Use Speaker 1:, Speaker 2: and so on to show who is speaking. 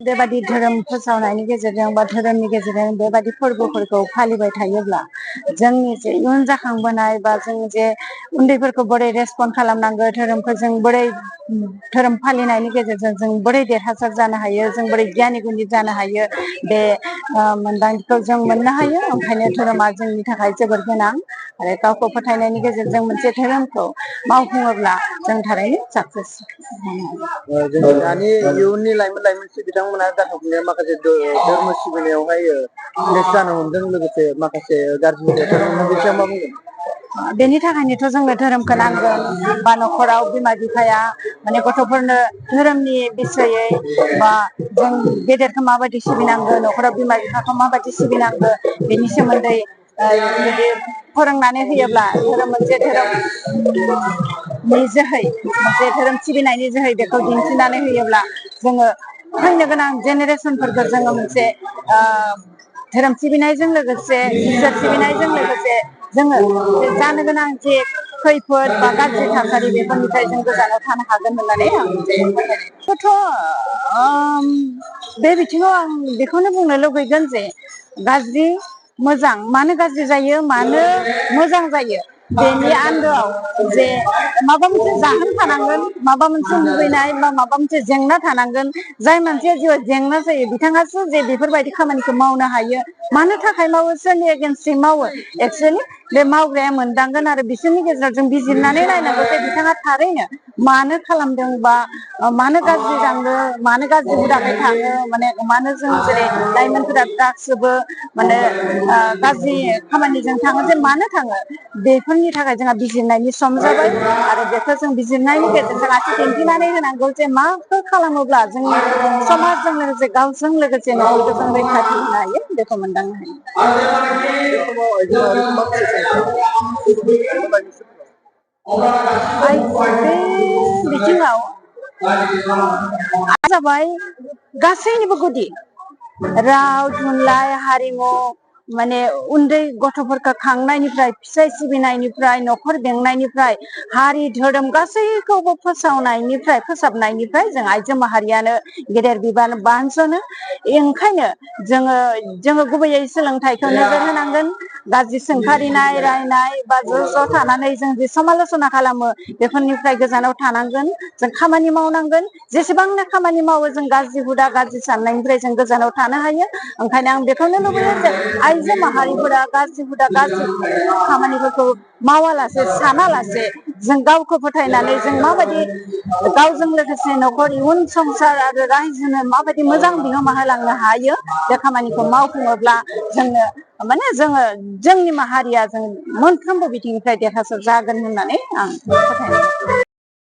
Speaker 1: बेबादि धोरोम फोसावनायनि गेजेरजों बा धोरोमनि गेजेरजों बेबादि फोरबोफोरखौ फालिबाय थायोब्ला जोंनि जे इयुन जाखांबोनाय बा जों जे उन्दैफोरखौ बोरै रेसपन्ड खालामनांगौ धोरोमखौ जों बोरै धोरोम फालिनायनि गेजेरजों जों बोरै देरहासार जानो हायो जों बोरै गियानि गुनि जानो हायो बे मोनदांथिखौ जों मोननो हायो। ओंखायनो धोरोमा जोंनि थाखाय जोबोद गोनां आरो गावखौ फोथायनायनि गेजेरजों मोनसे धोरोमखौ मावफुङोब्ला जों थारैनो साक्सेस
Speaker 2: जों दानि इयुननि लाइमोन बिथांमोना जाखांफुनाया माखासे धोरोम सिबिनायावहाय लेस जानो हमदों लोगोसे माखासे गाज्रि हुदाफोर बेनि सायाव मा बुंगोन?
Speaker 1: बेनि थाखायनोथ' जोंनो धोरोमखौ नांगोन बा न'खराव बिमा बिफाया माने गथ'फोरनो धोरोमनि बिसयै बा जों गेदेरखौ माबायदि सिबिनांगौ न'खराव बिमा बिफाखौ माबायदि सिबिनांगौ बेनि सोमोन्दै जुदि फोरोंनानै होयोब्ला मोनसे धोरोमनि जोहै मोनसे धोरोम सिबिनायनि जोहै बेखौ दिन्थिनानै होयोब्ला जोङो फैनो गोनां जेनेरेसनफोरखौ जोङो मोनसे धोरोम सिबिनायजों लोगोसे इसोर सिबिनायजों लोगोसे जोङो जानो गोनां जे खैफोद बा गाज्रि थासारि बेफोरनिफ्राय जों गोजानाव थानो हागोन होननानै आं बे बिथिङाव आं बेखौनो बुंनो लुबैगोन जे गाज्रि मोजां मानो गाज्रि जायो मानो मोजां जायो बेनि आन्दोआव जे माबा मोनसे जाहोन थानांगोन माबा मोनसे लुबैनाय बा माबा मोनसे जेंना थानांगोन जाय मानसिया जिउआव जेंना जायो बिथाङासो जे बेफोरबायदि खामानिखौ मावनो हायो मानो थाखाय मावो सोरनि एगेन्स्टै मावो एक्सुवेलि बे मावग्राया मोनदांगोन आरो बिसोरनि गेजेराव जों बिजिरनानै नायनांगौ जे बिथाङा थारैनो मानो खालामदों बा मानो गाज्रि जांदों मानो गाज्रि हुदाखै थाङो माने मानो जों जेरै लाइमोनफोरा ड्राग्सजोंबो माने गाज्रि खामानिजों थाङो जे मानो थाङो बेफोरनि थाखाय जोंहा बिजिरनायनि सम जाबाय आरो बेखौ जों बिजिरनायनि गेजेरजों आसि दिन्थिनानै होनांगौ जे माखौ खालामोब्ला जोंनि समाजजों लोगोसे गावजों लोगोसे न'खरखौ जों रैखाथि होनो हायो बेखौ मोनदांनो हायो। बे बिथिङाव जाबाय गासैनिबो गुदि राव थुनलाइ हारिमु माने उन्दै गथ'फोरखौ खांनायनिफ्राय फिसाय सिबिनायनिफ्राय न'खर बेंनायनिफ्राय हारि धोरोम गासैखौबो फोसाबनायनिफ्राय जों आइजो माहारियानो गेदेर बिबान बानस'नो ओंखायनो जोङो गुबैयै सोलोंथाइखौ नोजोर होनांगोन गाज्रि सोंखारिनाय रायनाय बा ज' थानानै जों जे समालसना खालामो बेफोरनिफ्राय गोजानाव थानांगोन जों खामानि मावनांगोन जेसेबांनो खामानि मावो जों गाज्रि हुदा गाज्रि साननायनिफ्राय जों गोजानाव थानो हायो। ओंखायनो आं बेखौनो लुबैयो जे आइजो माहारिफोरा गाज्रि हुदा गाज्रि खामानिफोरखौ मावालासे सानालासे जों गावखौ फोथायनानै जों माबायदि गावजों लोगोसे न'खर इयुन संसार आरो रायजोनो माबायदि मोजां बिहोमा होलांनो हायो बे खामानिखौ मावफुङोब्ला जोंनि माहारिया जों मोनफ्रोमबो बिथिंनिफ्राय देरहासार जागोन होननानै आं फोथायनाय